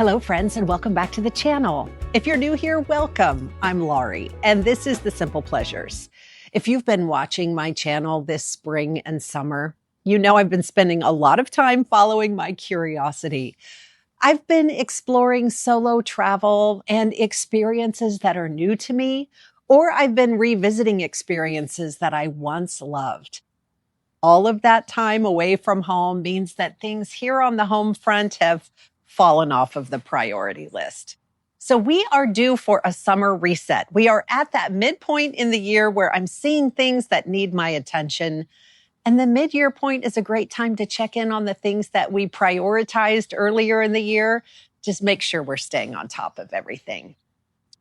Hello, friends, and welcome back to the channel. If you're new here, welcome. I'm Laurie, and this is The Simple Pleasures. If you've been watching my channel this spring and summer, you know I've been spending a lot of time following my curiosity. I've been exploring solo travel and experiences that are new to me, or I've been revisiting experiences that I once loved. All of that time away from home means that things here on the home front have fallen off of the priority list. So we are due for a summer reset. We are at that midpoint in the year where I'm seeing things that need my attention. And the mid-year point is a great time to check in on the things that we prioritized earlier in the year. Just make sure we're staying on top of everything.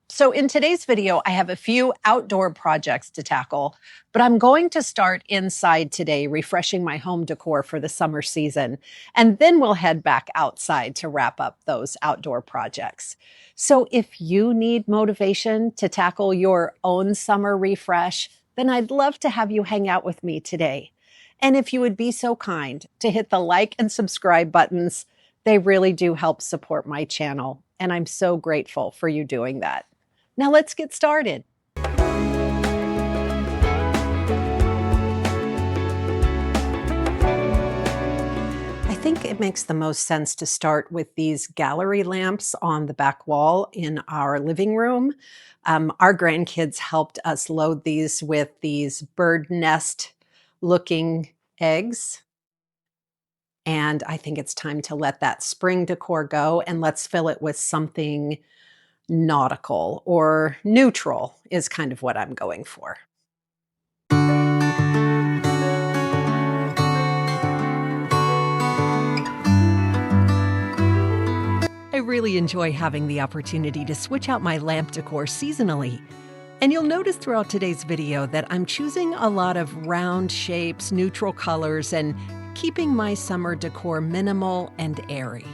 So in today's video, I have a few outdoor projects to tackle, but I'm going to start inside today, refreshing my home decor for the summer season. And then we'll head back outside to wrap up those outdoor projects. So if you need motivation to tackle your own summer refresh, then I'd love to have you hang out with me today. And if you would be so kind to hit the like and subscribe buttons, they really do help support my channel. And I'm so grateful for you doing that. Now let's get started. I think it makes the most sense to start with these gallery lamps on the back wall in our living room. Our grandkids helped us load these with these bird nest looking eggs. And I think it's time to let that spring decor go and let's fill it with something nautical or neutral is kind of what I'm going for. I really enjoy having the opportunity to switch out my lamp decor seasonally. And you'll notice throughout today's video that I'm choosing a lot of round shapes, neutral colors, and keeping my summer decor minimal and airy.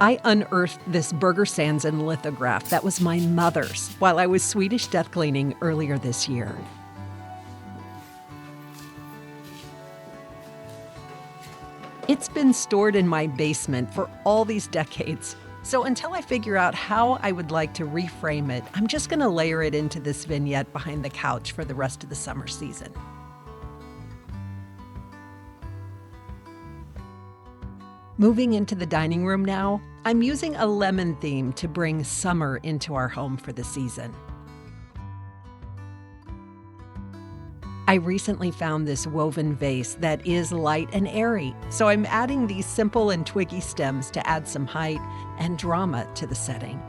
I unearthed this Burger Sands lithograph that was my mother's while I was Swedish death cleaning earlier this year. It's been stored in my basement for all these decades, so until I figure out how I would like to reframe it, I'm just going to layer it into this vignette behind the couch for the rest of the summer season. Moving into the dining room now, I'm using a lemon theme to bring summer into our home for the season. I recently found this woven vase that is light and airy, so I'm adding these simple and twiggy stems to add some height and drama to the setting.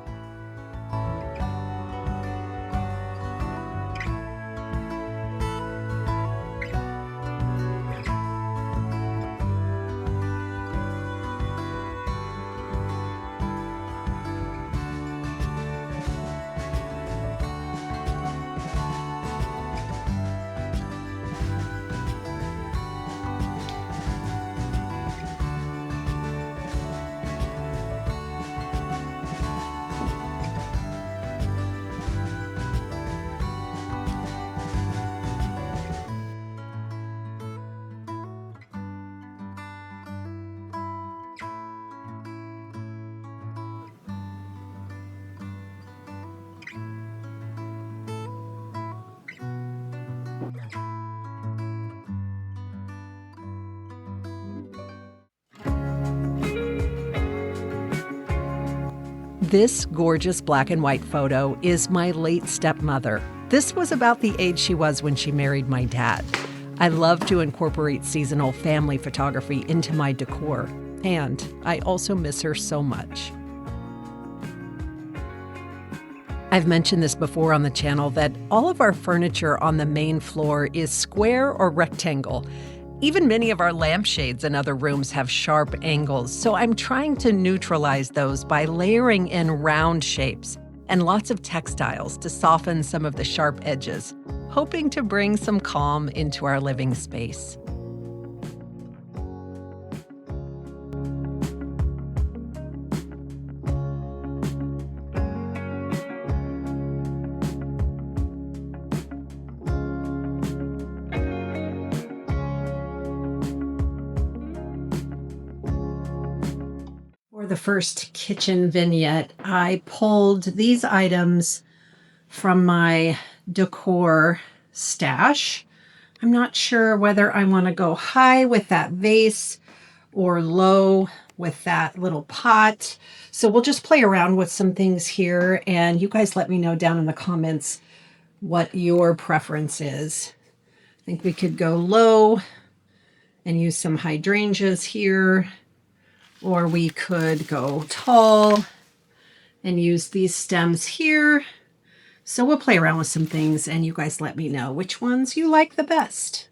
This gorgeous black and white photo is my late stepmother. This was about the age she was when she married my dad. I love to incorporate seasonal family photography into my decor, and I also miss her so much. I've mentioned this before on the channel that all of our furniture on the main floor is square or rectangle. Even many of our lampshades in other rooms have sharp angles, so I'm trying to neutralize those by layering in round shapes and lots of textiles to soften some of the sharp edges, hoping to bring some calm into our living space. For the first kitchen vignette, I pulled these items from my Decor stash. I'm not sure whether I want to go high with that vase or low with that little pot. So we'll just play around with some things here, and you guys let me know down in the comments what your preference is. I think we could go low and use some hydrangeas here, or we could go tall and use these stems here. So we'll play around with some things, and you guys let me know which ones you like the best.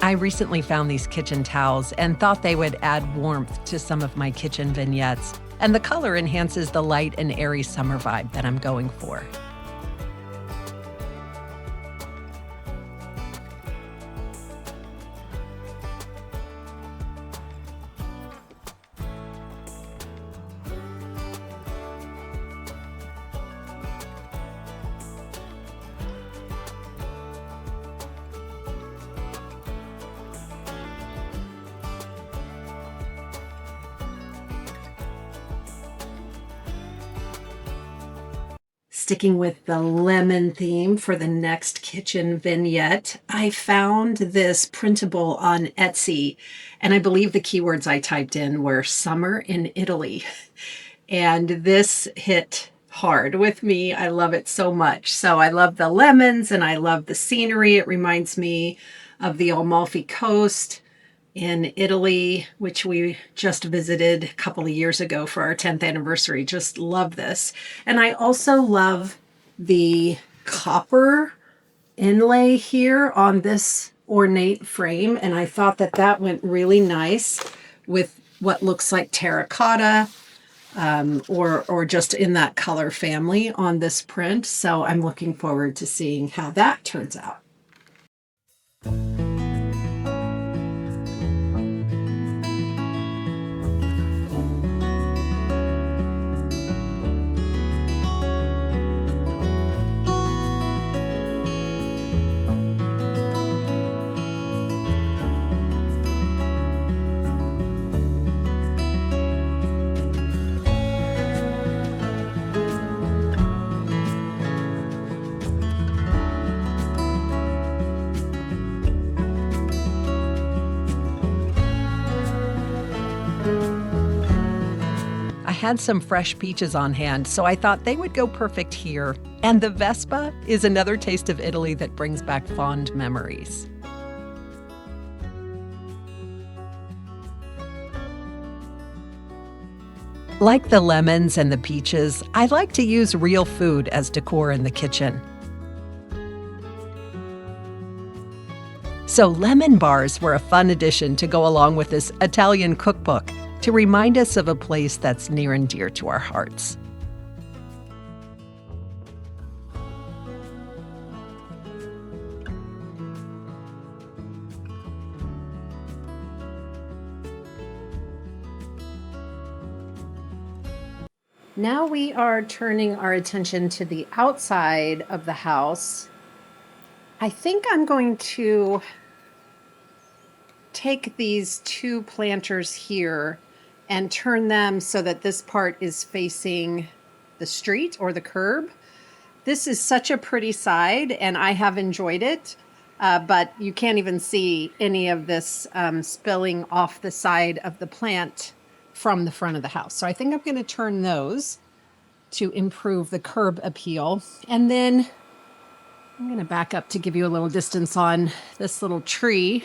I recently found these kitchen towels and thought they would add warmth to some of my kitchen vignettes, and the color enhances the light and airy summer vibe that I'm going for. Sticking with the lemon theme for the next kitchen vignette, I found this printable on Etsy, and I believe the keywords I typed in were summer in Italy. And this hit hard with me. I love it so much. So I love the lemons and I love the scenery. It reminds me of the Amalfi Coast in Italy, which we just visited a couple of years ago for our 10th anniversary. Just love this. And I also love the copper inlay here on this ornate frame. And I thought that that went really nice with what looks like terracotta or just in that color family on this print. So I'm looking forward to seeing how that turns out. had some fresh peaches on hand, so I thought they would go perfect here. And the Vespa is another taste of Italy that brings back fond memories. Like the lemons and the peaches, I like to use real food as decor in the kitchen. So lemon bars were a fun addition to go along with this Italian cookbook to remind us of a place that's near and dear to our hearts. Now we are turning our attention to the outside of the house. I think I'm going to take these two planters here and turn them so that this part is facing the street or the curb. This is such a pretty side and I have enjoyed it, but you can't even see any of this spilling off the side of the plant from the front of the house. So I think I'm going to turn those to improve the curb appeal. And then I'm going to back up to give you a little distance on this little tree,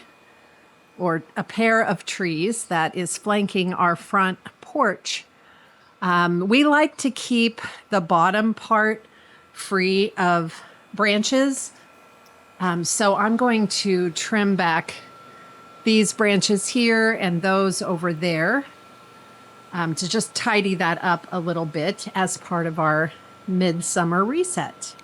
or a pair of trees that is flanking our front porch. We like to keep the bottom part free of branches. So I'm going to trim back these branches here and those over there to just tidy that up a little bit as part of our midsummer reset.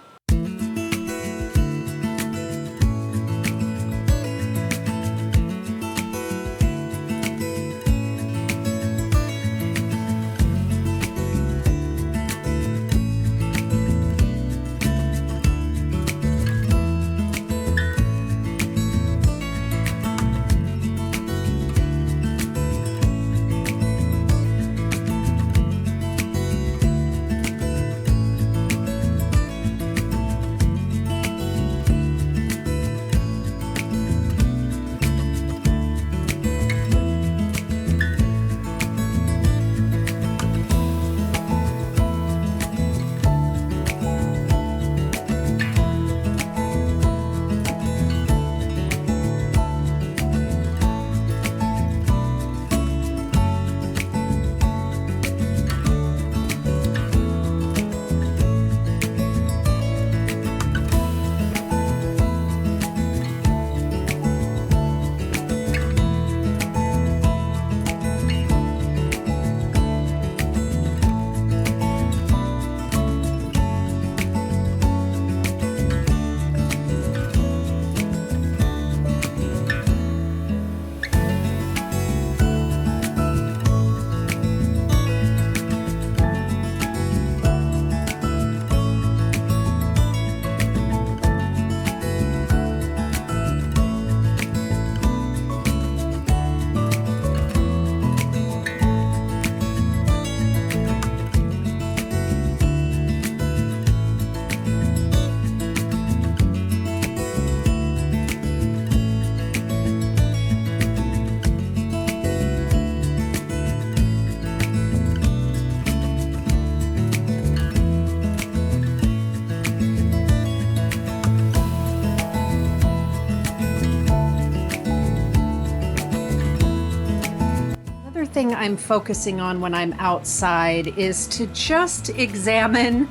Thing I'm focusing on when I'm outside is to just examine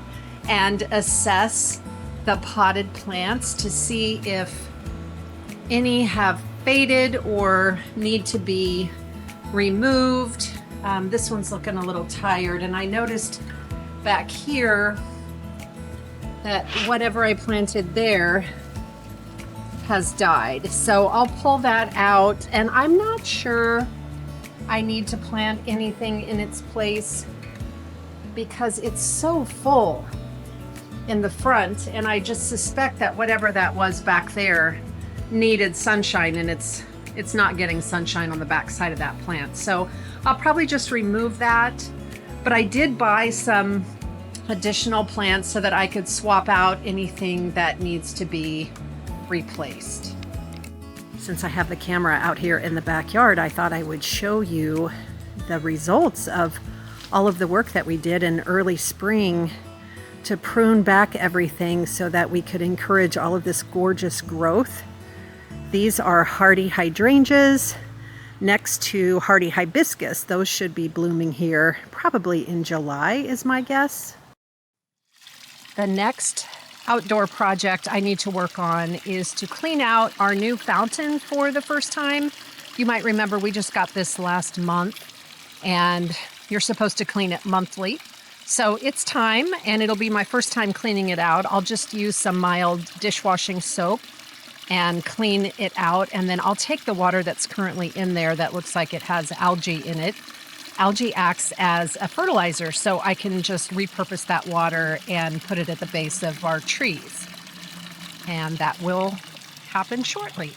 and assess the potted plants to see if any have faded or need to be removed. This one's looking a little tired, and I noticed back here that whatever I planted there has died. So I'll pull that out, and I'm not sure I need to plant anything in its place because it's so full in the front, and I just suspect that whatever that was back there needed sunshine, and it's not getting sunshine on the back side of that plant. So I'll probably just remove that. But I did buy some additional plants so that I could swap out anything that needs to be replaced. Since I have the camera out here in the backyard, I thought I would show you the results of all of the work that we did in early spring to prune back everything so that we could encourage all of this gorgeous growth. These are hardy hydrangeas next to hardy hibiscus. Those should be blooming here probably in July is my guess. The next outdoor project I need to work on is to clean out our new fountain for the first time. You might remember we just got this last month and you're supposed to clean it monthly. So it's time, and it'll be my first time cleaning it out. I'll just use some mild dishwashing soap and clean it out, and then I'll take the water that's currently in there that looks like it has algae in it. Algae acts as a fertilizer, so I can just repurpose that water and put it at the base of our trees. And that will happen shortly.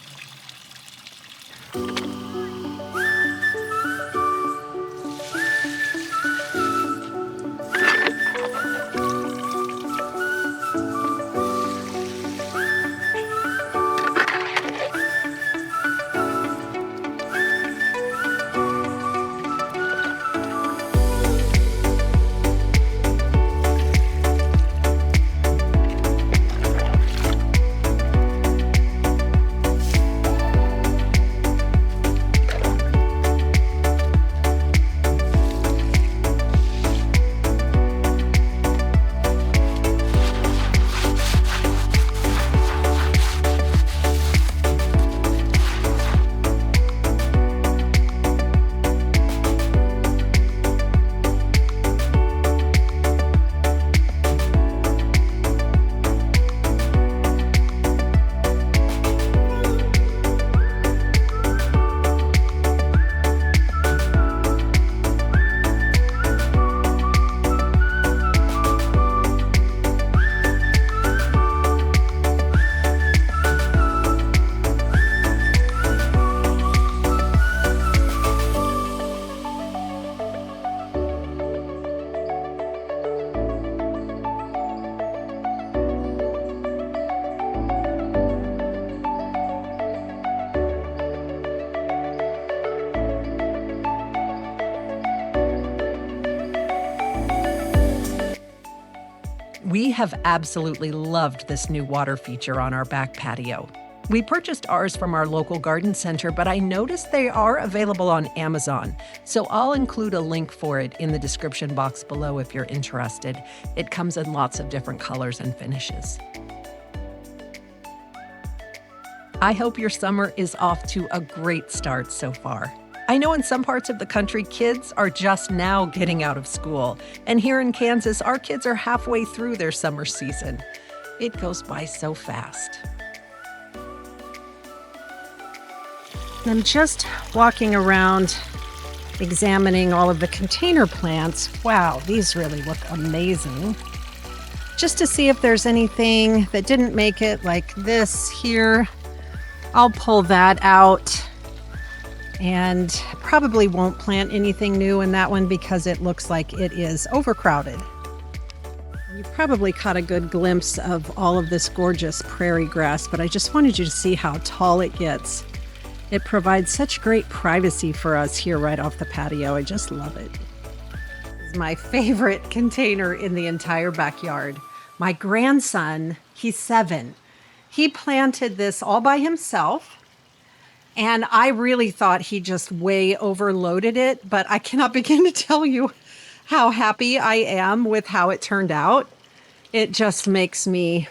We have absolutely loved this new water feature on our back patio. We purchased ours from our local garden center, but I noticed they are available on Amazon, so I'll include a link for it in the description box below if you're interested. It comes in lots of different colors and finishes. I hope your summer is off to a great start so far. I know in some parts of the country, kids are just now getting out of school. And here in Kansas, our kids are halfway through their summer season. It goes by so fast. I'm just walking around, examining all of the container plants. Wow, these really look amazing. Just to see if there's anything that didn't make it, like this here. I'll pull that out. And probably won't plant anything new in that one because it looks like it is overcrowded. You probably caught a good glimpse of all of this gorgeous prairie grass, but I just wanted you to see how tall it gets. It provides such great privacy for us here right off the patio. I just love it. This is my favorite container in the entire backyard. My grandson, he's 7. He planted this all by himself. And I really thought he just way overloaded it, but I cannot begin to tell you how happy I am with how it turned out. It just makes me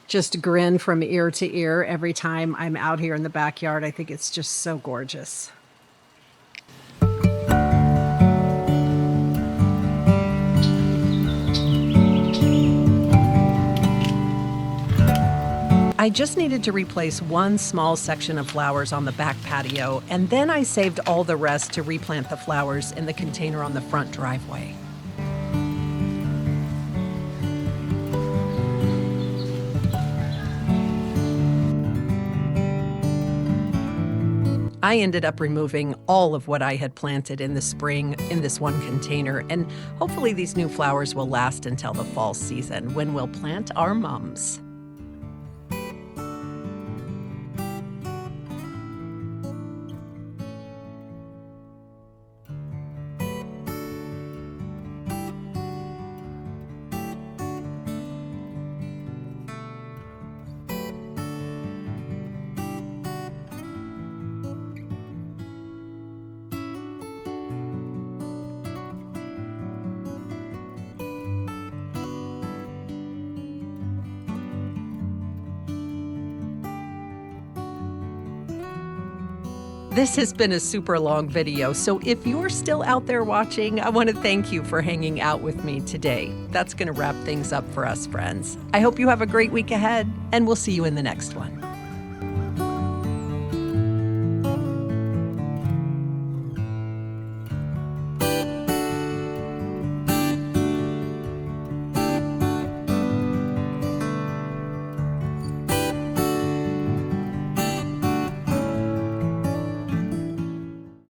just grin from ear to ear every time I'm out here in the backyard. I think it's just so gorgeous. I just needed to replace one small section of flowers on the back patio, and then I saved all the rest to replant the flowers in the container on the front driveway. I ended up removing all of what I had planted in the spring in this one container, and hopefully these new flowers will last until the fall season when we'll plant our mums. This has been a super long video, so if you're still out there watching, I want to thank you for hanging out with me today. That's going to wrap things up for us, friends. I hope you have a great week ahead, and we'll see you in the next one.